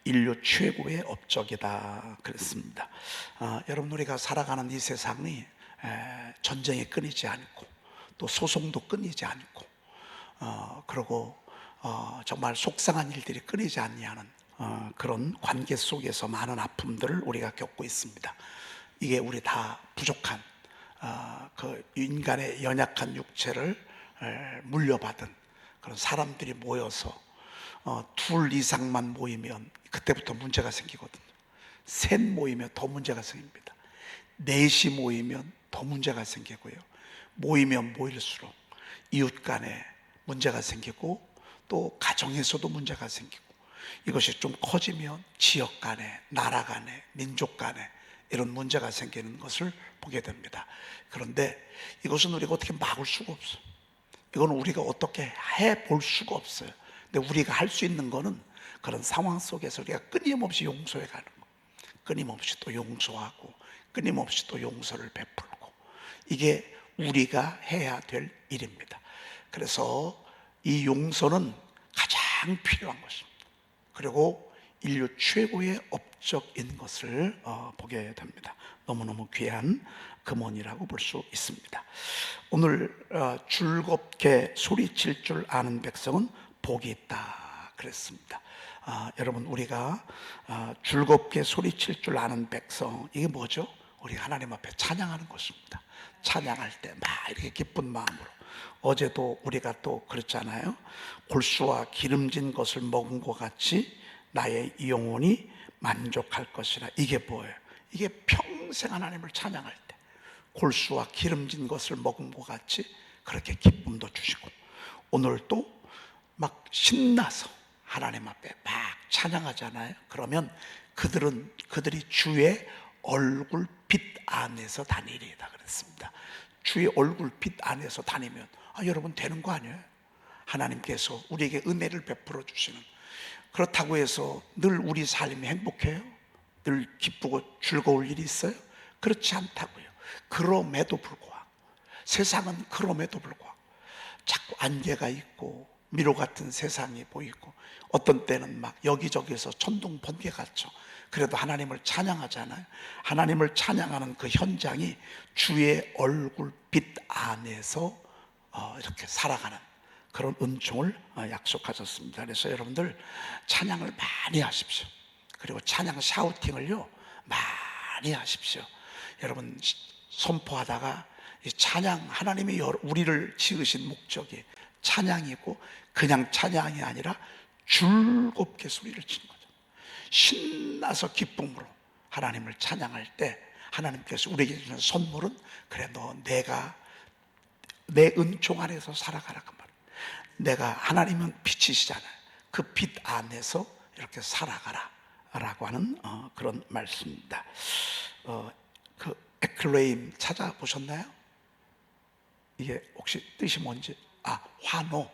인류 최고의 업적이다 그랬습니다. 여러분, 우리가 살아가는 이 세상이 전쟁이 끊이지 않고 또 소송도 끊이지 않고 그리고 정말 속상한 일들이 끊이지 않냐는 그런 관계 속에서 많은 아픔들을 우리가 겪고 있습니다. 이게 우리 다 부족한 그 인간의 연약한 육체를 물려받은 그런 사람들이 모여서 둘 이상만 모이면 그때부터 문제가 생기거든요. 셋 모이면 더 문제가 생깁니다. 넷이 모이면 더 문제가 생기고요. 모이면 모일수록 이웃 간에 문제가 생기고 또 가정에서도 문제가 생기고, 이것이 좀 커지면 지역 간에, 나라 간에, 민족 간에 이런 문제가 생기는 것을 보게 됩니다. 그런데 이것은 우리가 어떻게 막을 수가 없어요. 이건 우리가 어떻게 해볼 수가 없어요. 근데 우리가 할 수 있는 거는 그런 상황 속에서 우리가 끊임없이 용서해 가는 거, 끊임없이 또 용서하고 끊임없이 또 용서를 베풀고, 이게 우리가 해야 될 일입니다. 그래서 이 용서는 가장 필요한 것입니다. 그리고 인류 최고의 업적인 것을 보게 됩니다. 너무너무 귀한 금원이라고 볼 수 있습니다. 오늘 즐겁게 소리칠 줄 아는 백성은 복이 있다 그랬습니다. 여러분, 우리가 즐겁게 소리칠 줄 아는 백성, 이게 뭐죠? 우리 하나님 앞에 찬양하는 것입니다. 찬양할 때 막 이렇게 기쁜 마음으로. 어제도 우리가 또 그랬잖아요. 골수와 기름진 것을 먹은 것 같이 나의 영혼이 만족할 것이라. 이게 뭐예요? 이게 평생 하나님을 찬양할 때 골수와 기름진 것을 먹은 것 같이 그렇게 기쁨도 주시고, 오늘 또 막 신나서 하나님 앞에 막 찬양하잖아요. 그러면 그들이 주의 얼굴빛 안에서 다니리이다 그랬습니다. 주의 얼굴빛 안에서 다니면 여러분 되는 거 아니에요? 하나님께서 우리에게 은혜를 베풀어 주시는, 그렇다고 해서 늘 우리 삶이 행복해요? 늘 기쁘고 즐거울 일이 있어요? 그렇지 않다고요. 그럼에도 불구하고, 세상은 그럼에도 불구하고 자꾸 안개가 있고 미로 같은 세상이 보이고, 어떤 때는 막 여기저기서 천둥 번개 같죠. 그래도 하나님을 찬양하잖아요. 하나님을 찬양하는 그 현장이 주의 얼굴빛 안에서 이렇게 살아가는 그런 은총을 약속하셨습니다. 그래서 여러분들 찬양을 많이 하십시오. 그리고 찬양 샤우팅을요 많이 하십시오. 여러분, 선포하다가 이 찬양, 하나님이 우리를 지으신 목적이 찬양이고, 그냥 찬양이 아니라 즐겁게 소리를 치는 거죠. 신나서 기쁨으로 하나님을 찬양할 때 하나님께서 우리에게 주는 선물은, 그래 너 내가 내 은총 안에서 살아가라 그 말. 내가, 하나님은 빛이시잖아요. 그 빛 안에서 이렇게 살아가라 라고 하는 그런 말씀입니다. 그 에클레임 찾아보셨나요? 이게 혹시 뜻이 뭔지? 환호.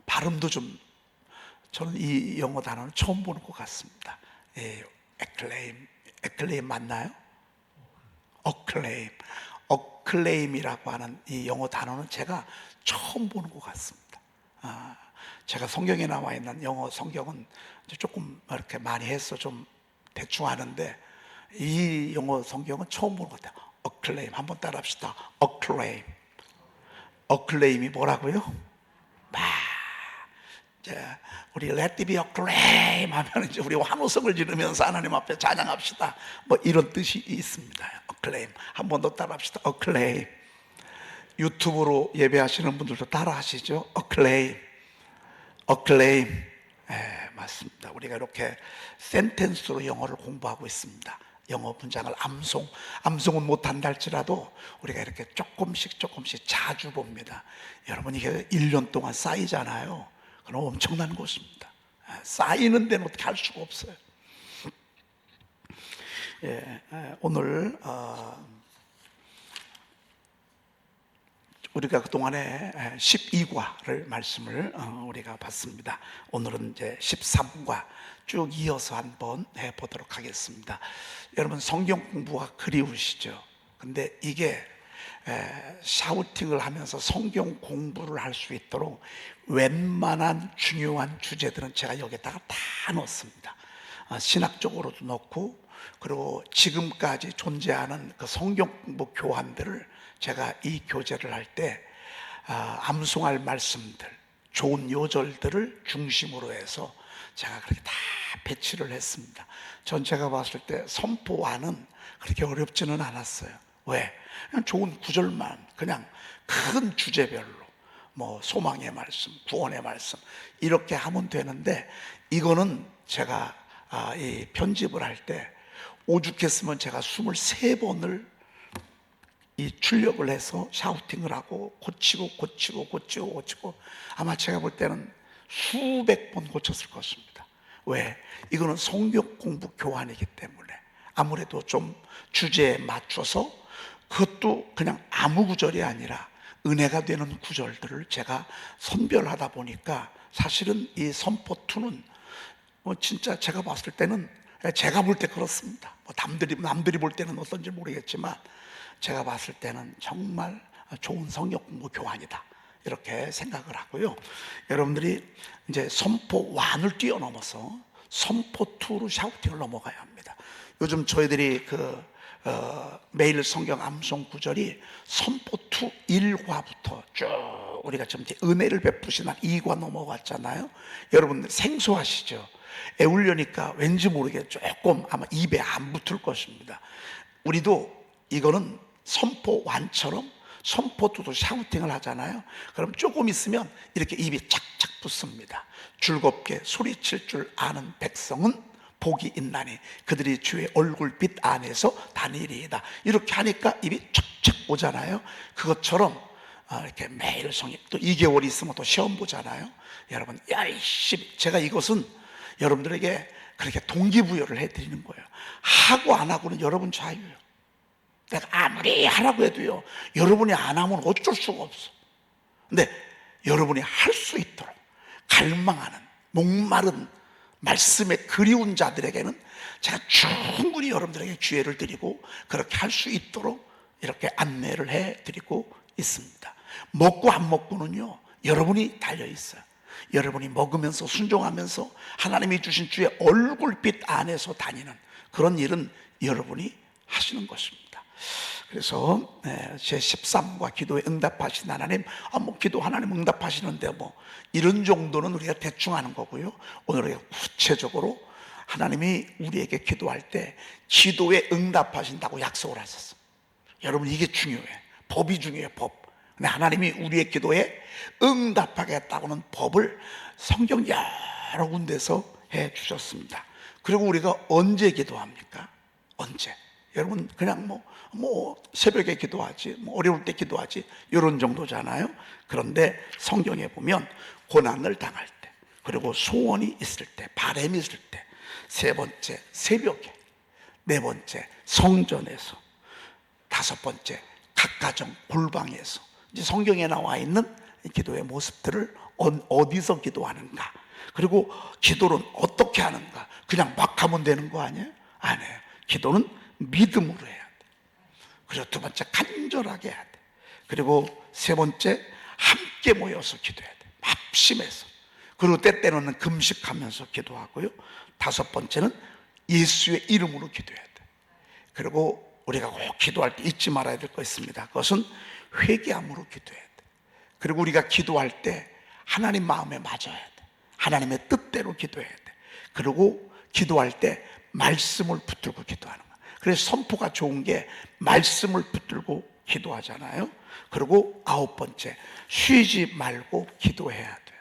발음도 좀, 저는 이 영어 단어는 처음 보는 것 같습니다. 에클레임 맞나요? 어클레임이라고 하는 이 영어 단어는 제가 처음 보는 것 같습니다. 제가 성경에 나와 있는 영어 성경은 조금 이렇게 많이 해서 좀 대충 하는데, 이 영어 성경은 처음 보는 것 같아요. 어클레임, 한번 따라 합시다. 어클레임이 뭐라고요? 우리 Let it be acclaim 하면 이제 우리 환호성을 지르면서 하나님 앞에 찬양합시다, 뭐 이런 뜻이 있습니다. acclaim, 한 번 더 따라합시다. acclaim. 유튜브로 예배하시는 분들도 따라하시죠. acclaim. 맞습니다. 우리가 이렇게 센텐스로 영어를 공부하고 있습니다. 영어 문장을 암송은 못한다 할지라도 우리가 이렇게 조금씩 자주 봅니다. 여러분, 이게 1년 동안 쌓이잖아요. 그럼 엄청난 것입니다. 쌓이는 데는 어떻게 할 수가 없어요. 오늘 우리가 그동안에 12과를 말씀을 우리가 봤습니다. 오늘은 이제 13과 쭉 이어서 한번 해보도록 하겠습니다. 여러분, 성경 공부가 그리우시죠? 근데 이게 샤우팅을 하면서 성경 공부를 할 수 있도록 웬만한 중요한 주제들은 제가 여기다가 다 넣었습니다. 신학적으로도 넣고, 그리고 지금까지 존재하는 그 성경 공부 교환들을 제가 이 교재를 할 때 암송할 말씀들, 좋은 요절들을 중심으로 해서 제가 그렇게 다 배치를 했습니다. 전 제가 봤을 때 선포와는 그렇게 어렵지는 않았어요. 왜? 그냥 좋은 구절만 그냥 큰 주제별로 뭐 소망의 말씀, 구원의 말씀 이렇게 하면 되는데, 이거는 제가 이 편집을 할 때 오죽했으면 제가 23번을 이 출력을 해서 샤우팅을 하고 고치고 아마 제가 볼 때는 수백 번 고쳤을 것입니다. 왜? 이거는 성경 공부 교환이기 때문에 아무래도 좀 주제에 맞춰서, 그것도 그냥 아무 구절이 아니라 은혜가 되는 구절들을 제가 선별하다 보니까, 사실은 이 선포2는 뭐 진짜 제가 봤을 때는, 제가 볼 때 그렇습니다. 뭐 남들이 볼 때는 어떤지 모르겠지만 제가 봤을 때는 정말 좋은 성경 공부 교환이다, 이렇게 생각을 하고요. 여러분들이 이제 선포 1을 뛰어넘어서 선포 2로 샤우팅을 넘어가야 합니다. 요즘 저희들이 매일 성경 암송 구절이 선포 2 1과부터 쭉 우리가 좀 이제 은혜를 베푸신 한 2과 넘어갔잖아요. 여러분 생소하시죠? 애울려니까 왠지 모르게 조금 아마 입에 안 붙을 것입니다. 우리도 이거는 선포 1처럼 선포 2도 샤우팅을 하잖아요. 그럼 조금 있으면 이렇게 입이 착착 붙습니다. 즐겁게 소리칠 줄 아는 백성은 복이 있나니 그들이 주의 얼굴빛 안에서 다니리이다. 이렇게 하니까 입이 착착 오잖아요. 그것처럼 이렇게 매일 성경, 또 2개월 있으면 또 시험 보잖아요. 여러분 열심히, 제가 이것은 여러분들에게 그렇게 동기부여를 해드리는 거예요. 하고 안 하고는 여러분 자유예요. 내가 아무리 하라고 해도요, 여러분이 안 하면 어쩔 수가 없어. 근데 여러분이 할 수 있도록 갈망하는, 목마른 말씀에 그리운 자들에게는 제가 충분히 여러분들에게 기회를 드리고 그렇게 할 수 있도록 이렇게 안내를 해드리고 있습니다. 먹고 안 먹고는요, 여러분이 달려있어요. 여러분이 먹으면서 순종하면서 하나님이 주신 주의 얼굴빛 안에서 다니는 그런 일은 여러분이 하시는 것입니다. 그래서 제 13과 기도에 응답하신 하나님, 뭐 기도 하나님 응답하시는데 뭐 이런 정도는 우리가 대충 하는 거고요. 오늘 우리가 구체적으로 하나님이 우리에게 기도할 때 기도에 응답하신다고 약속을 하셨어. 여러분 이게 중요해. 법이 중요해. 법. 근데 하나님이 우리의 기도에 응답하겠다고는 법을 성경 여러 군데서 해 주셨습니다. 그리고 우리가 언제 기도합니까? 언제? 여러분 그냥 뭐 새벽에 기도하지, 뭐 어려울 때 기도하지, 이런 정도잖아요. 그런데 성경에 보면 고난을 당할 때, 그리고 소원이 있을 때, 바람이 있을 때, 세 번째 새벽에, 네 번째 성전에서, 다섯 번째 각 가정 골방에서, 이제 성경에 나와 있는 기도의 모습들을 어디서 기도하는가, 그리고 기도는 어떻게 하는가. 그냥 막 하면 되는 거 아니에요? 아니에요. 기도는 믿음으로 해야 돼. 그리고 두 번째 간절하게 해야 돼. 그리고 세 번째 함께 모여서 기도해야 돼. 합심해서. 그리고 때때로는 금식하면서 기도하고요. 다섯 번째는 예수의 이름으로 기도해야 돼. 그리고 우리가 꼭 기도할 때 잊지 말아야 될 거 있습니다. 그것은 회개함으로 기도해야 돼. 그리고 우리가 기도할 때 하나님 마음에 맞아야 돼. 하나님의 뜻대로 기도해야 돼. 그리고 기도할 때 말씀을 붙들고 기도하는 거야. 그래서 선포가 좋은 게 말씀을 붙들고 기도하잖아요. 그리고 아홉 번째, 쉬지 말고 기도해야 돼.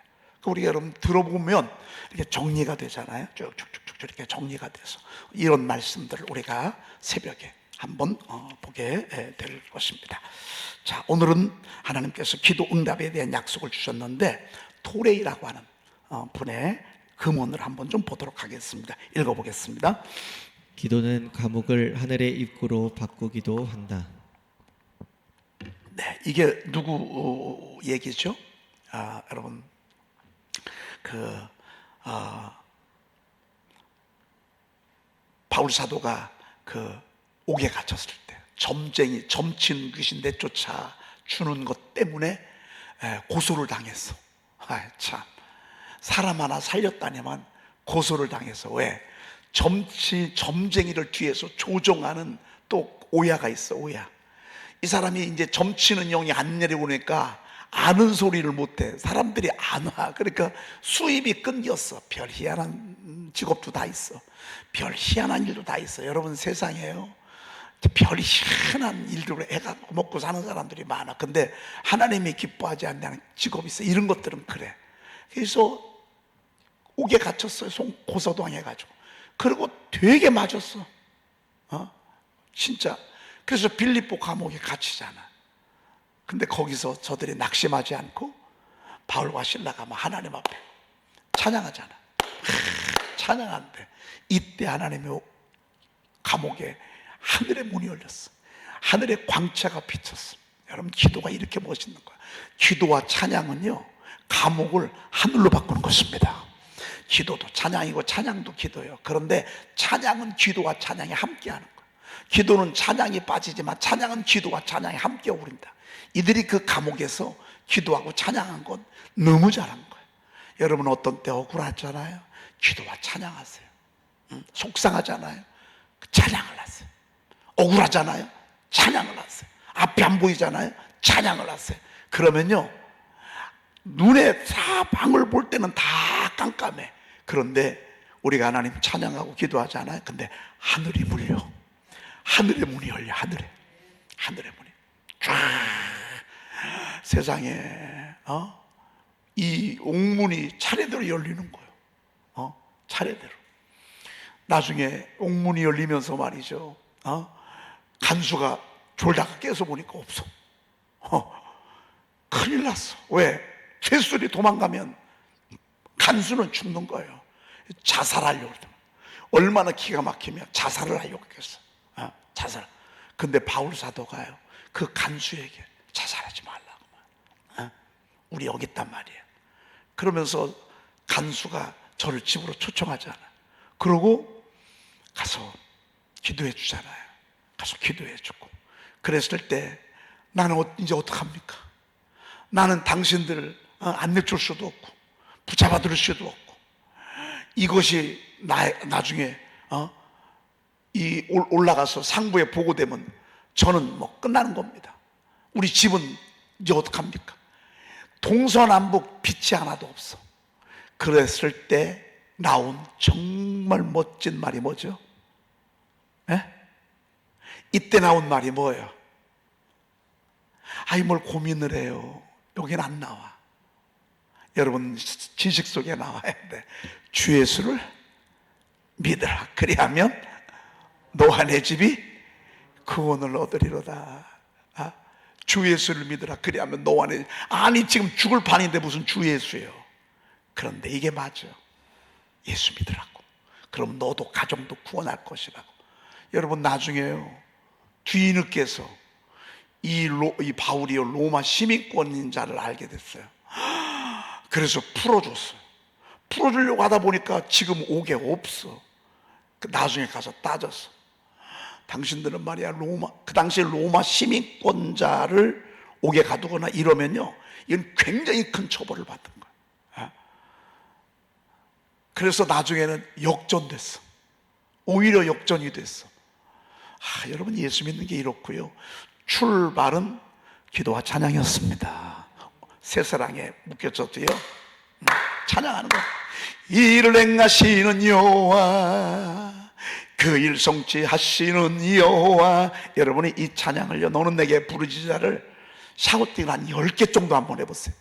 우리 여러분 들어보면 이렇게 정리가 되잖아요. 쭉쭉쭉쭉 이렇게 정리가 돼서 이런 말씀들을 우리가 새벽에 한번 보게 될 것입니다. 자, 오늘은 하나님께서 기도 응답에 대한 약속을 주셨는데, 토레이라고 하는 분의 금언을 한번 좀 보도록 하겠습니다. 읽어보겠습니다. 기도는 감옥을 하늘의 입구로 바꾸기도 한다. 네, 이게 누구 얘기죠? 여러분 바울 사도가 옥에 갇혔을 때 점친 귀신 내쫓아 주는 것 때문에 고소를 당했어. 참, 사람 하나 살렸다니만 고소를 당해서. 왜? 점쟁이를 뒤에서 조종하는 또 오야가 있어. 오야. 이 사람이 이제 점치는 용이 안 내려오니까 아는 소리를 못해. 사람들이 안 와. 그러니까 수입이 끊겼어. 별 희한한 직업도 다 있어. 별 희한한 일도 다 있어. 여러분, 세상에요, 별 희한한 일들로 해갖고 먹고 사는 사람들이 많아. 근데 하나님이 기뻐하지 않는 직업이 있어. 이런 것들은 그래. 그래서 옥에 갇혔어요. 고소당해가지고. 그리고 되게 맞았어. 진짜. 그래서 빌립보 감옥에 갇히잖아. 근데 거기서 저들이 낙심하지 않고 바울과 실라가 막 하나님 앞에 찬양하잖아. 찬양하는데 이때 하나님의 감옥에 하늘의 문이 열렸어. 하늘의 광채가 비쳤어. 여러분, 기도가 이렇게 멋있는 거야. 기도와 찬양은요, 감옥을 하늘로 바꾸는 것입니다. 기도도 찬양이고 찬양도 기도예요. 그런데 찬양은 기도와 찬양이 함께하는 거예요. 기도는 찬양이 빠지지만 찬양은 기도와 찬양이 함께 오른다. 이들이 그 감옥에서 기도하고 찬양한 건 너무 잘한 거예요. 여러분, 어떤 때 억울하잖아요. 기도와 찬양하세요. 속상하잖아요. 찬양을 하세요. 억울하잖아요. 찬양을 하세요. 앞이 안 보이잖아요. 찬양을 하세요. 그러면요, 눈에 사방을 볼 때는 다 깜깜해. 그런데 우리가 하나님 찬양하고 기도하잖아요. 근데 하늘이 물려. 하늘의 문이 열려. 하늘의 문이 쫙. 세상에 이 옥문이 차례대로 열리는 거예요. 차례대로. 나중에 옥문이 열리면서 말이죠, 간수가 졸다가 깨서 보니까 없어. 큰일 났어. 왜? 죄수들이 도망가면 간수는 죽는 거예요. 자살하려고 그러더만. 얼마나 기가 막히면 자살을 하려고 했겠어. 자살. 근데 바울 사도가요, 그 간수에게 자살하지 말라고. 우리 여기 있단 말이에요. 그러면서 간수가 저를 집으로 초청하잖아. 그러고 가서 기도해 주잖아요. 가서 기도해 주고. 그랬을 때 나는 이제 어떡합니까? 나는 당신들을 안 내줄 수도 없고 붙잡아 들을 수도 없고, 이것이 나중에 올라가서 상부에 보고되면 저는 뭐 끝나는 겁니다. 우리 집은 이제 어떡합니까? 동서남북 빛이 하나도 없어. 그랬을 때 나온 정말 멋진 말이 뭐죠? 이때 나온 말이 뭐예요? 아이, 뭘 고민을 해요. 여기는 안 나와. 여러분, 지식 속에 나와야 돼. 주 예수를 믿으라. 그리하면 너와 내 집이 구원을 얻으리로다. 주 예수를 믿으라. 그리하면 너와 내 집. 아니, 지금 죽을 판인데 무슨 주 예수예요. 그런데 이게 맞아. 예수 믿으라고. 그럼 너도 가정도 구원할 것이라고. 여러분, 나중에요, 뒤늦게서 이 바울이요, 로마 시민권인 자를 알게 됐어요. 그래서 풀어줬어요. 풀어주려고 하다 보니까 지금 옥에 없어. 나중에 가서 따졌어. 당신들은 말이야, 그 당시에 로마 시민권자를 옥에 가두거나 이러면요, 이건 굉장히 큰 처벌을 받는 거야. 그래서 나중에는 역전됐어. 오히려 역전이 됐어. 여러분, 예수 믿는 게 이렇고요. 출발은 기도와 찬양이었습니다. 새사랑에 묶여졌고요. 찬양하는 거. 일을 행하시는 여호와, 그 일 성취하시는 여호와. 여러분이 이 찬양을요, 너는 내게 부르짖으라를 샤우팅을 한 10개 정도 한번 해보세요.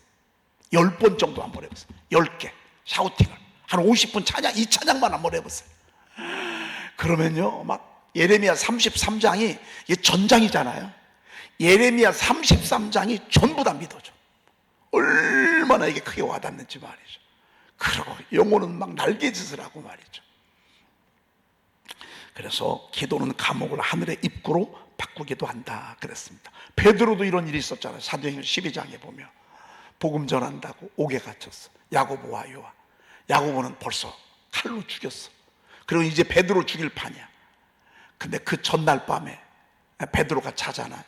10번 정도 한번 해보세요. 10개 샤우팅을 한 50분 찬양, 이 찬양만 한번 해보세요. 그러면요, 막 예레미야 33장이 이게 전장이잖아요. 예레미야 33장이 전부 다 믿어져. 얼마나 이게 크게 와닿는지 말이죠. 그리고 영혼은 막 날개짓을 하고 말이죠. 그래서 기도는 감옥을 하늘의 입구로 바꾸기도 한다 그랬습니다. 베드로도 이런 일이 있었잖아요. 사도행전 12장에 보면 복음 전한다고 옥에 갇혔어. 야고보와 요한. 야고보는 벌써 칼로 죽였어. 그리고 이제 베드로 죽일 판이야. 근데 그 전날 밤에 베드로가 자잖아요.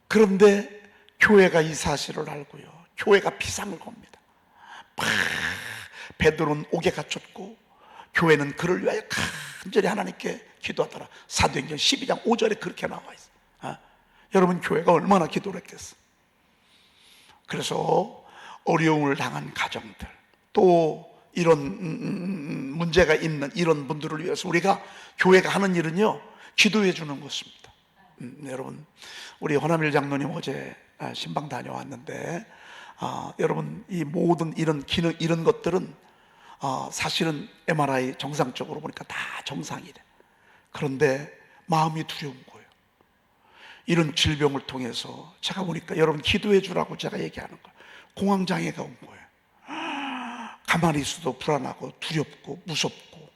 그런데 교회가 이 사실을 알고요, 교회가 비상을 겁니다. 베드로는 옥에 갇혔고 교회는 그를 위하여 간절히 하나님께 기도하더라. 사도행전 12장 5절에 그렇게 나와 있어요. 여러분, 교회가 얼마나 기도를 했겠어요. 그래서 어려움을 당한 가정들, 또 이런 문제가 있는 이런 분들을 위해서 우리가 교회가 하는 일은요, 기도해 주는 것입니다. 여러분, 우리 허남일 장로님 어제 신방 다녀왔는데, 여러분, 이 모든 이런 기능, 이런 것들은 사실은 MRI 정상적으로 보니까 다 정상이래. 그런데 마음이 두려운 거예요. 이런 질병을 통해서 제가 보니까 여러분 기도해 주라고 제가 얘기하는 거예요. 공황장애가 온 거예요. 가만히 있어도 불안하고 두렵고 무섭고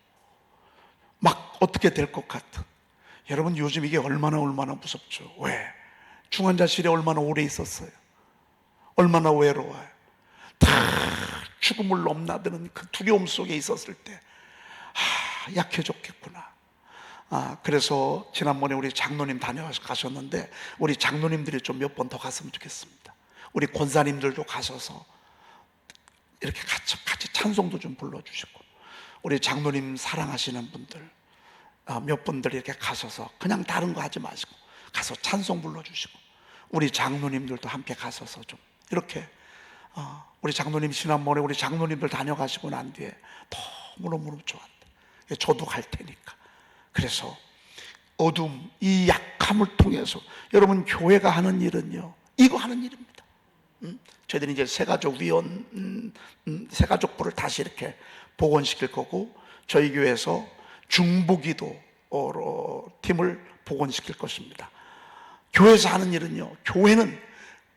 막 어떻게 될 것 같은. 여러분, 요즘 이게 얼마나 무섭죠. 왜? 중환자실에 얼마나 오래 있었어요. 얼마나 외로워요. 다 죽음을 넘나드는 그 두려움 속에 있었을 때 약해졌겠구나. 그래서 지난번에 우리 장로님 다녀가셨는데 우리 장로님들이 좀 몇 번 더 갔으면 좋겠습니다. 우리 권사님들도 가셔서 이렇게 같이 찬송도 좀 불러주시고, 우리 장로님 사랑하시는 분들 몇 분들 이렇게 가셔서 그냥 다른 거 하지 마시고 가서 찬송 불러주시고, 우리 장로님들도 함께 가셔서 좀 이렇게 우리 장로님 지난번에 우리 장로님들 다녀가시고 난 뒤에 너무너무 좋았대. 저도 갈 테니까. 그래서 어둠, 이 약함을 통해서 여러분, 교회가 하는 일은요, 이거 하는 일입니다. 저희들이 이제 새가족위원, 새가족부를 다시 이렇게 복원시킬 거고, 저희 교회에서 중보기도 팀을 복원시킬 것입니다. 교회에서 하는 일은요, 교회는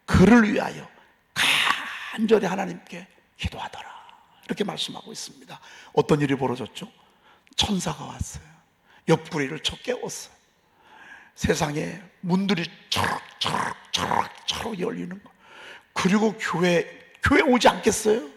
그를 위하여 간절히 하나님께 기도하더라, 이렇게 말씀하고 있습니다. 어떤 일이 벌어졌죠? 천사가 왔어요. 옆구리를 쳐 깨웠어요. 세상에 문들이 초록 열리는 거. 그리고 교회 오지 않겠어요?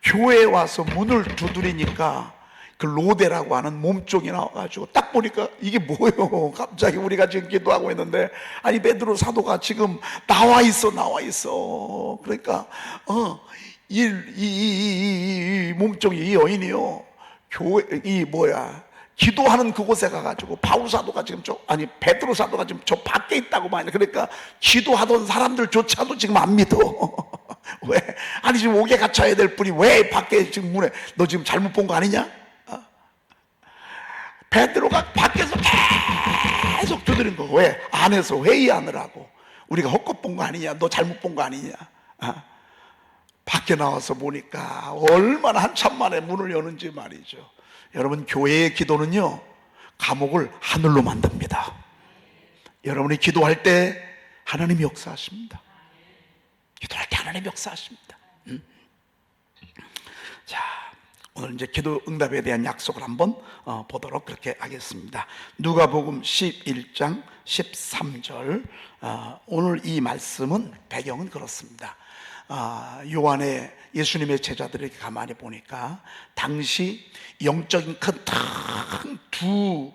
교회에 와서 문을 두드리니까 그 로데라고 하는 몸종이 나와가지고 딱 보니까 이게 뭐예요? 갑자기 우리가 지금 기도하고 있는데, 아니 베드로 사도가 지금 나와 있어. 그러니까 이 몸종이, 이 여인이요, 기도하는 그곳에 가가지고 바울 사도가 지금 베드로 사도가 지금 저 밖에 있다고 말이야. 그러니까 기도하던 사람들조차도 지금 안 믿어. 왜? 아니 지금 옥에 갇혀야 될 분이 왜 밖에 지금 문에, 너 지금 잘못 본 거 아니냐? 베드로가 밖에서 계속 두드린 거. 왜? 안에서 회의하느라고. 우리가 헛것 본 거 아니냐? 너 잘못 본 거 아니냐? 밖에 나와서 보니까 얼마나 한참 만에 문을 여는지 말이죠. 여러분, 교회의 기도는요, 감옥을 하늘로 만듭니다. 여러분이 기도할 때 하나님이 역사하십니다. 기도할 때 하나님이 역사하십니다. 자, 오늘 이제 기도 응답에 대한 약속을 한번 보도록 그렇게 하겠습니다. 누가복음 11장 13절. 오늘 이 말씀은 배경은 그렇습니다. 요한의 예수님의 제자들에게 가만히 보니까 당시 영적인 큰 두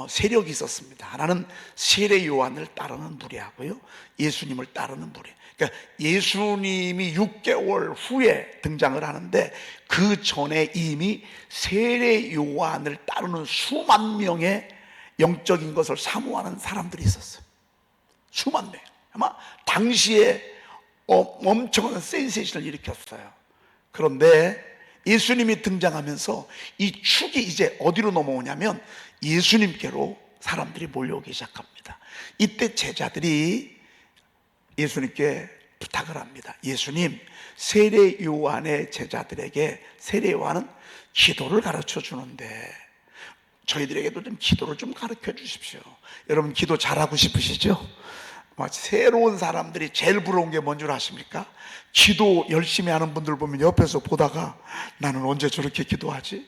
세력이 있었습니다. 하나는 세례 요한을 따르는 무리하고요, 예수님을 따르는 무리. 그러니까 예수님이 6개월 후에 등장을 하는데 그 전에 이미 세례 요한을 따르는 수만 명의 영적인 것을 사모하는 사람들이 있었어요. 수만 명. 아마 당시에 엄청난 센세이션을 일으켰어요. 그런데 예수님이 등장하면서 이 축이 이제 어디로 넘어오냐면 예수님께로 사람들이 몰려오기 시작합니다. 이때 제자들이 예수님께 부탁을 합니다. 예수님, 세례 요한의 제자들에게 세례 요한은 기도를 가르쳐 주는데 저희들에게도 좀 기도를 좀 가르쳐 주십시오. 여러분, 기도 잘하고 싶으시죠? 새로운 사람들이 제일 부러운 게 뭔 줄 아십니까? 기도 열심히 하는 분들 보면 옆에서 보다가 나는 언제 저렇게 기도하지?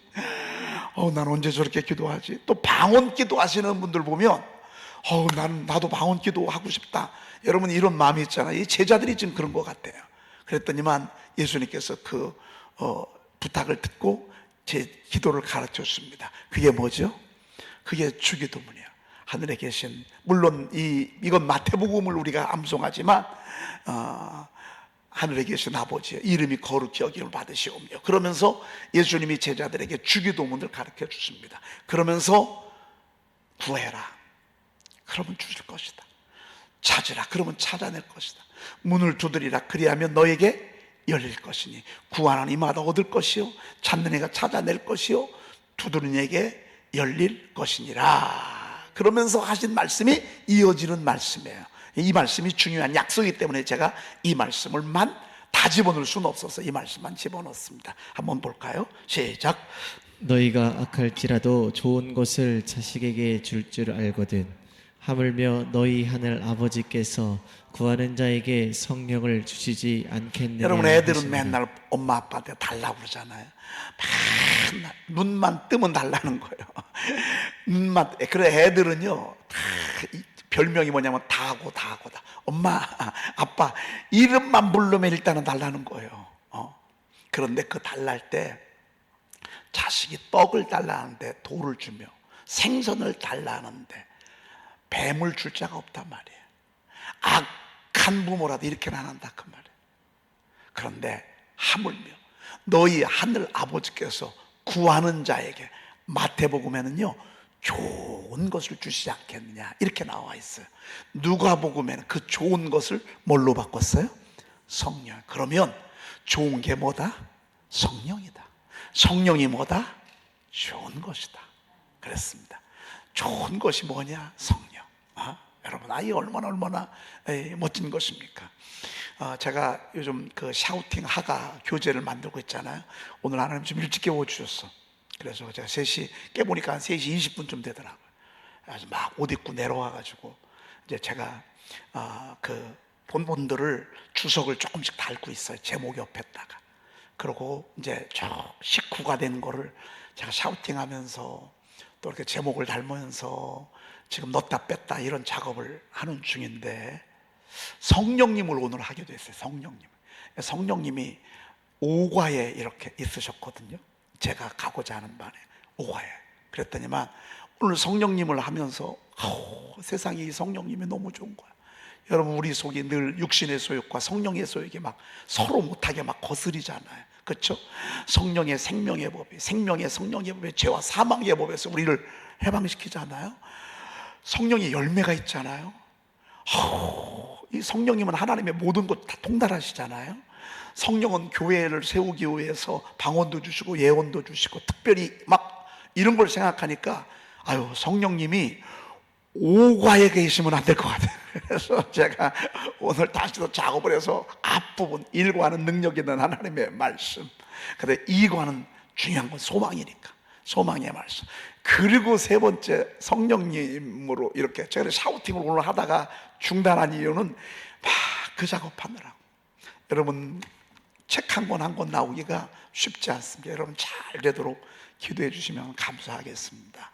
나는 언제 저렇게 기도하지? 또 방언 기도 하시는 분들 보면 나도 방언 기도 하고 싶다. 여러분, 이런 마음이 있잖아요. 이 제자들이 지금 그런 것 같아요. 그랬더니만 예수님께서 그 부탁을 듣고 제 기도를 가르쳐 줬습니다. 그게 뭐죠? 그게 주기도문이에요. 하늘에 계신, 물론 이건 마태복음을 우리가 암송하지만 하늘에 계신 아버지 이름이 거룩히 여김을 받으시오며, 그러면서 예수님이 제자들에게 주기도문을 가르쳐 주십니다. 그러면서 구해라, 그러면 주실 것이다. 찾으라, 그러면 찾아낼 것이다. 문을 두드리라, 그리하면 너에게 열릴 것이니 구하는 이마다 얻을 것이요 찾는 이가 찾아낼 것이요 두드리는 이에게 열릴 것이니라. 그러면서 하신 말씀이 이어지는 말씀이에요. 이 말씀이 중요한 약속이기 때문에 제가 이 말씀을만 다 집어넣을 수는 없어서 이 말씀만 집어넣습니다. 한번 볼까요? 시작. 너희가 악할지라도 좋은 것을 자식에게 줄 줄 알거든 하물며 너희 하늘 아버지께서 구하는 자에게 성령을 주시지 않겠느냐. 여러분, 애들은 하시니라. 맨날 엄마 아빠한테 달라고 그러잖아요. 맨날 눈만 뜨면 달라는 거예요. 눈만. 그래, 애들은요 다 별명이 뭐냐면 다하고 다하고다. 엄마 아빠 이름만 부르면 일단은 달라는 거예요. 그런데 그 달랄 때 자식이 떡을 달라는데 돌을 주며 생선을 달라는데 뱀을 줄 자가 없단 말이에요. 악한 부모라도 이렇게는 안 한다 그 말이에요. 그런데 하물며 너희 하늘 아버지께서 구하는 자에게, 마태복음에는요 좋은 것을 주시지 않겠느냐 이렇게 나와 있어요. 누가복음에는 그 좋은 것을 뭘로 바꿨어요? 성령. 그러면 좋은 게 뭐다? 성령이다. 성령이 뭐다? 좋은 것이다. 그랬습니다. 좋은 것이 뭐냐? 성령. 여러분, 아이 얼마나 멋진 것입니까? 제가 요즘 그 샤우팅 하가 교재를 만들고 있잖아요. 오늘 하나님 좀 일찍 깨워주셨어. 그래서 제가 3시 깨보니까 한 3시 20분쯤 되더라고요. 그래서 막 옷 입고 내려와가지고 이제 제가 그 본본들을 주석을 조금씩 달고 있어요. 제목 옆에다가. 그리고 이제 저 식후가 된 거를 제가 샤우팅하면서 또 이렇게 제목을 달면서 지금 넣었다 뺐다 이런 작업을 하는 중인데, 성령님을 오늘 하게 됐어요. 성령님이 오과에 이렇게 있으셨거든요. 제가 가고자 하는 반에 오과에. 그랬더니만 오늘 성령님을 하면서 세상에 이 성령님이 너무 좋은 거야. 여러분, 우리 속이 늘 육신의 소욕과 성령의 소욕이 막 서로 못하게 막 거스리잖아요. 그렇죠? 성령의 생명의 법이, 생명의 성령의 법이 죄와 사망의 법에서 우리를 해방시키잖아요. 성령의 열매가 있잖아요. 이 성령님은 하나님의 모든 것 다 통달하시잖아요. 성령은 교회를 세우기 위해서 방언도 주시고 예언도 주시고 특별히 막 이런 걸 생각하니까 성령님이 오과에 계시면 안 될 것 같아요. 그래서 제가 오늘 다시 또 작업을 해서 앞부분 1과는 능력 있는 하나님의 말씀, 근데 2과는 중요한 건 소망이니까 소망의 말씀, 그리고 3번째 성령님으로 이렇게 제가 샤우팅을 오늘 하다가 중단한 이유는 막 그 작업하느라고. 여러분, 책 한 권 한 권 나오기가 쉽지 않습니다. 여러분 잘 되도록 기도해 주시면 감사하겠습니다.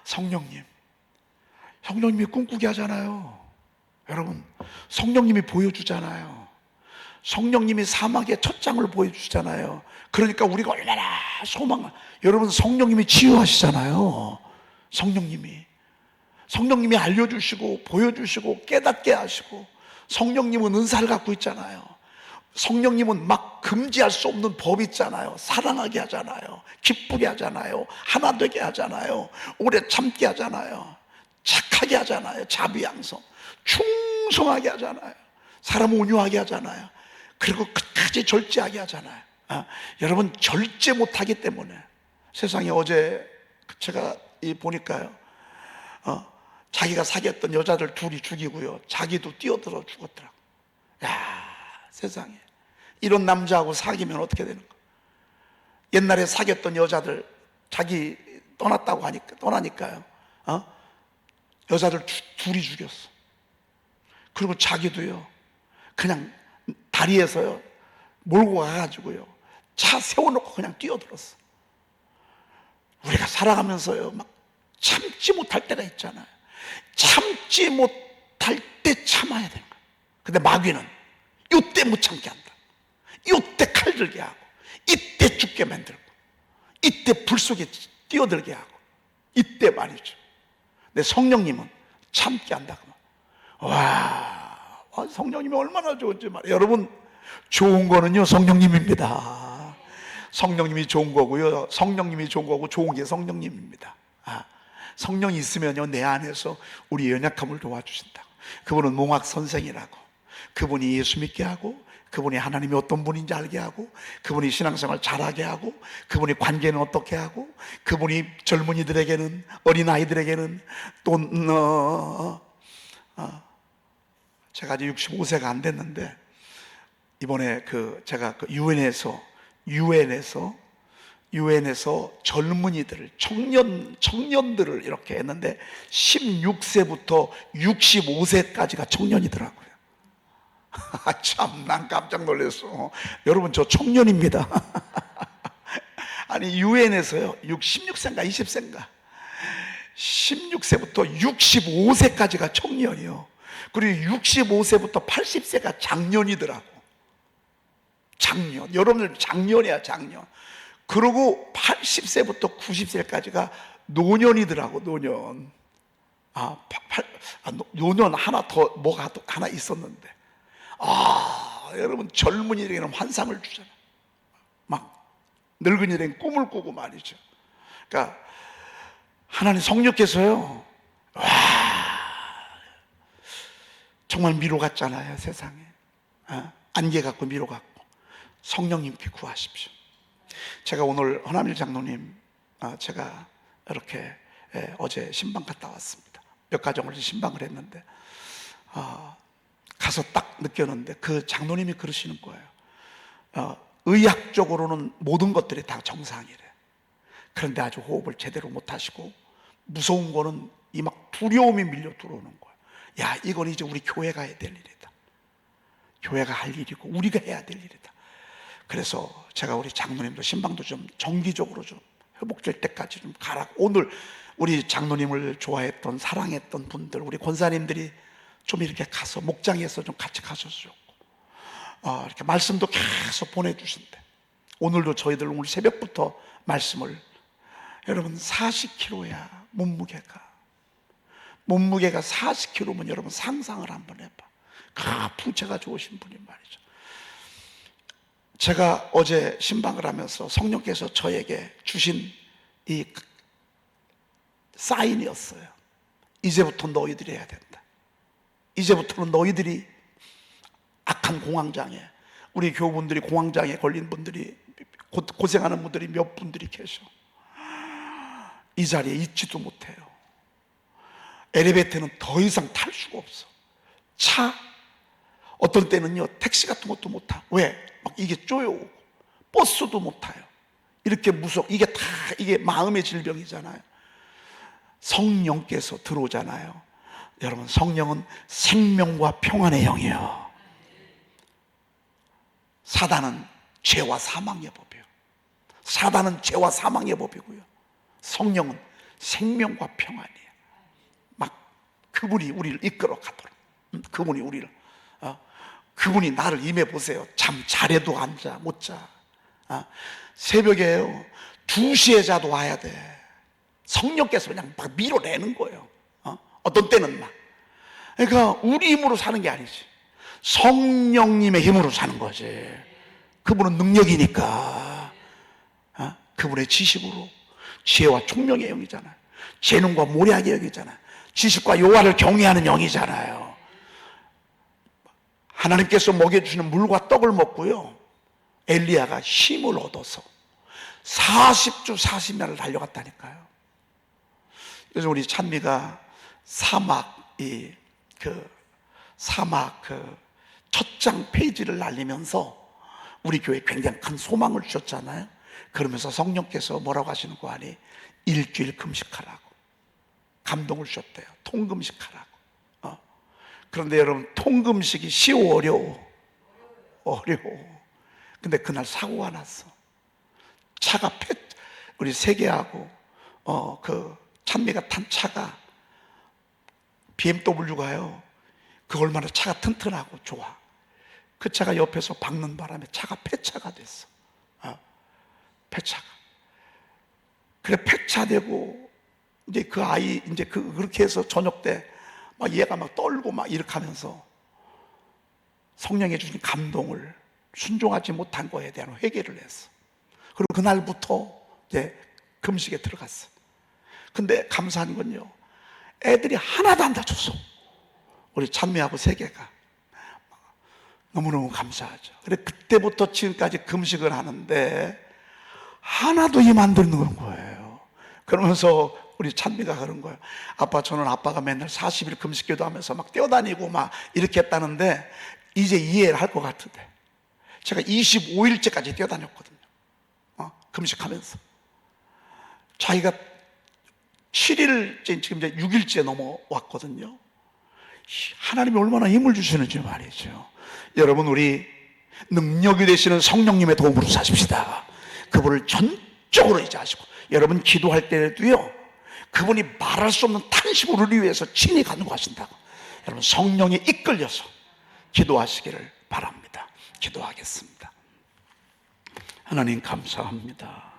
성령님이 꿈꾸게 하잖아요. 여러분, 성령님이 보여주잖아요. 성령님이 사막의 첫 장을 보여주잖아요. 그러니까 우리가 얼마나 여러분, 성령님이 치유하시잖아요. 성령님이 알려주시고 보여주시고 깨닫게 하시고, 성령님은 은사를 갖고 있잖아요. 성령님은 막 금지할 수 없는 법이 있잖아요. 사랑하게 하잖아요. 기쁘게 하잖아요. 하나 되게 하잖아요. 오래 참게 하잖아요. 착하게 하잖아요. 자비양성, 충성하게 하잖아요. 사람 온유하게 하잖아요. 그리고 끝까지 절제하게 하잖아요. 여러분, 절제 못하기 때문에 세상에, 어제 제가 보니까요, 자기가 사귀었던 여자들 둘이 죽이고요, 자기도 뛰어들어 죽었더라고. 세상에, 이런 남자하고 사귀면 어떻게 되는 거야? 옛날에 사귀었던 여자들 자기 떠나니까요, 여자들 둘이 죽였어. 그리고 자기도요, 그냥 다리에서요 몰고 가가지고요 차 세워놓고 그냥 뛰어들었어. 우리가 살아가면서요 막 참지 못할 때가 있잖아요. 참지 못할 때 참아야 되는 거야. 근데 마귀는 이때 못 참게 한다. 이때 칼 들게 하고, 이때 죽게 만들고, 이때 불 속에 뛰어들게 하고, 이때 말이죠. 근데 성령님은 참게 한다고. 와, 성령님이 얼마나 좋은지 말이에요. 여러분, 좋은 거는요 성령님입니다. 성령님이 좋은 거고요. 성령님이 좋은 거고 좋은 게 성령님입니다. 성령이 있으면요 내 안에서 우리 연약함을 도와주신다. 그분은 몽학 선생이라고, 그분이 예수 믿게 하고, 그분이 하나님이 어떤 분인지 알게 하고, 그분이 신앙생활 잘하게 하고, 그분이 관계는 어떻게 하고, 그분이 젊은이들에게는, 어린아이들에게는 또 제가 아직 65세가 안 됐는데 이번에 제가 유엔에서 젊은이들을 청년들을 이렇게 했는데 16세부터 65세까지가 청년이더라고요. 참, 난 깜짝 놀랐어. 여러분, 저 청년입니다. 아니, 유엔에서요, 16세인가 20세인가 16세부터 65세까지가 청년이요. 그리고 65세부터 80세가 장년이더라고. 장년. 여러분들 장년이야, 장년. 그리고 80세부터 90세까지가 노년이더라고, 노년. 노년 하나 더, 뭐가 하나 있었는데. 여러분, 젊은이들에게는 환상을 주잖아. 막, 늙은이들에게는 꿈을 꾸고 말이죠. 그러니까, 하나님 성령께서요, 정말 미로 같잖아요, 세상에. 안개 같고 미로 같고. 성령님께 구하십시오. 제가 오늘 허남일 장로님, 제가 이렇게 어제 신방 갔다 왔습니다. 몇 가정을 신방을 했는데, 가서 딱 느꼈는데 그 장로님이 그러시는 거예요. 의학적으로는 모든 것들이 다 정상이래. 그런데 아주 호흡을 제대로 못 하시고, 무서운 거는 이 막 두려움이 밀려 들어오는 거예요. 야, 이건 이제 우리 교회가 해야 될 일이다. 교회가 할 일이고 우리가 해야 될 일이다. 그래서 제가 우리 장로님도 신방도 좀 정기적으로 좀 회복될 때까지 좀 가라고. 오늘 우리 장로님을 좋아했던, 사랑했던 분들, 우리 권사님들이 좀 이렇게 가서 목장에서 좀 같이 가셔서 좋고, 이렇게 말씀도 계속 보내주신대. 오늘도 저희들 오늘 새벽부터 말씀을, 여러분 40kg야 몸무게가 40kg면 여러분 상상을 한번 해봐. 풍채가 좋으신 분이 말이죠. 제가 어제 신방을 하면서 성령께서 저에게 주신 이 사인이었어요. 이제부터 너희들이 해야 된다. 이제부터는 너희들이 악한 공황장애, 우리 교우분들이 공황장애 걸린 분들이, 고생하는 분들이 몇 분들이 계셔. 이 자리에 있지도 못해요. 엘리베이터는 더 이상 탈 수가 없어. 차, 어떤 때는요 택시 같은 것도 못 타. 왜? 막 이게 쪼여오고. 버스도 못 타요. 이렇게 이게 다 이게 마음의 질병이잖아요. 성령께서 들어오잖아요. 여러분, 성령은 생명과 평안의 영이에요. 사단은 죄와 사망의 법이에요. 사단은 죄와 사망의 법이고요, 성령은 생명과 평안이에요. 막 그분이 우리를 이끌어 가도록, 그분이 우리를, 그분이 나를 임해 보세요. 잠 잘해도 안 자, 못 자. 새벽에요 2시에 자도 와야 돼. 성령께서 그냥 막 밀어내는 거예요. 어떤 때는 막. 그러니까 우리 힘으로 사는 게 아니지, 성령님의 힘으로 사는 거지. 그분은 능력이니까. 그분의 지식으로, 지혜와 총명의 영이잖아요. 재능과 모략의 영이잖아요. 지식과 요한을 경외하는 영이잖아요. 하나님께서 먹여주시는 물과 떡을 먹고요, 엘리야가 힘을 얻어서 40주 40야를 달려갔다니까요. 그래서 우리 찬미가 사막 첫 장 페이지를 날리면서 우리 교회에 굉장히 큰 소망을 주셨잖아요. 그러면서 성령께서 뭐라고 하시는 거 아니? 일주일 금식하라고 감동을 주셨대요. 통금식하라고. 그런데 여러분, 통금식이 쉬워, 어려워? 근데 그날 사고가 났어. 차가 우리 세계하고 그 찬미가 탄 차가 BMW가요, 그 얼마나 차가 튼튼하고 좋아. 그 차가 옆에서 박는 바람에 차가 폐차가 됐어. 폐차가. 그래, 폐차되고 이제 그 아이 이제 그렇게 해서 저녁 때 막 얘가 막 떨고 막 이렇게 하면서 성령이 주신 감동을 순종하지 못한 거에 대한 회개를 했어. 그리고 그날부터 이제 금식에 들어갔어. 근데 감사한 건요, 애들이 하나도 안 다쳤어. 우리 찬미하고 세계가 너무너무 감사하죠. 그래 그때부터 지금까지 금식을 하는데 하나도 입 안 들는 거예요. 그러면서 우리 찬미가 그런 거예요. 아빠, 저는 아빠가 맨날 40일 금식기도 하면서 막 뛰어다니고 막 이렇게 했다는데 이제 이해를 할 것 같은데, 제가 25일째까지 뛰어다녔거든요. 금식하면서. 자기가 7일째, 지금 이제 6일째 넘어왔거든요. 하나님이 얼마나 힘을 주시는지 말이죠. 여러분, 우리 능력이 되시는 성령님의 도움으로 사십시다. 그분을 전적으로 의지하시고, 여러분 기도할 때도요, 그분이 말할 수 없는 탄식을 우리 위해서 친히 간구하신다고. 여러분 성령에 이끌려서 기도하시기를 바랍니다. 기도하겠습니다. 하나님 감사합니다.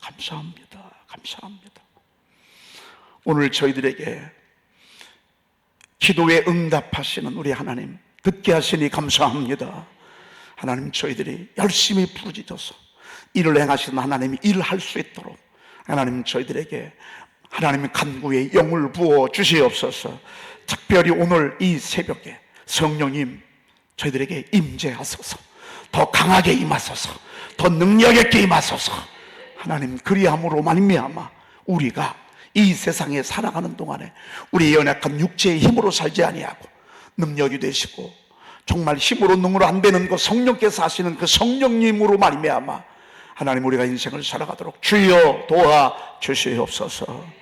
감사합니다. 감사합니다. 오늘 저희들에게 기도에 응답하시는 우리 하나님 듣게 하시니 감사합니다. 하나님, 저희들이 열심히 부르짖어서 일을 행하시는 하나님이 일을 할 수 있도록 하나님, 저희들에게 하나님의 간구에 영을 부어 주시옵소서. 특별히 오늘 이 새벽에 성령님 저희들에게 임재하소서. 더 강하게 임하소서. 더 능력 있게 임하소서. 하나님, 그리함으로 말미암아 우리가 이 세상에 살아가는 동안에 우리의 연약한 육체의 힘으로 살지 아니하고 능력이 되시고 정말 힘으로 능으로 안 되는 그 성령께서 하시는 그 성령님으로 말미암아 하나님, 우리가 인생을 살아가도록 주여 도와 주시옵소서.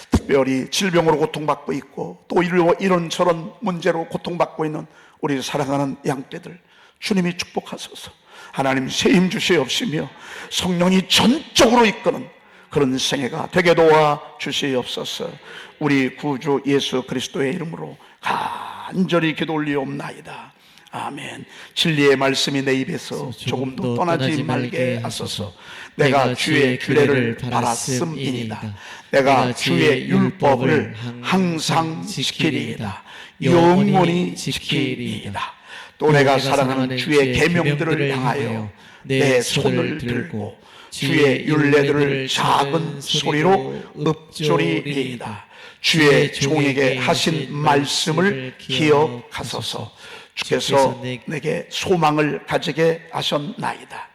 특별히 질병으로 고통받고 있고 또 이런저런 문제로 고통받고 있는 우리 사랑하는 양떼들 주님이 축복하소서. 하나님, 새 힘 주시옵시며 성령이 전적으로 이끄는 그런 생애가 되게 도와 주시옵소서. 우리 구주 예수 그리스도의 이름으로 간절히 기도 올리옵나이다. 아멘. 진리의 말씀이 내 입에서 조금도 떠나지 말게 하소서. 내가 주의 규례를 받았음이니이다. 내가 주의 율법을 항상 지키리이다. 영원히 지키리이다. 또 내가 사랑하는 주의 계명들을 향하여 내 손을 들고 주의 율례들을 작은 소리로 읊조리이다. 주의 종에게 하신 말씀을 기억하소서. 주께서 내게 소망을 가지게 하셨나이다.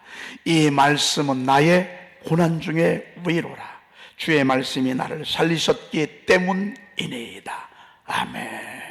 이 말씀은 나의 고난 중에 위로라. 주의 말씀이 나를 살리셨기 때문이니이다. 아멘.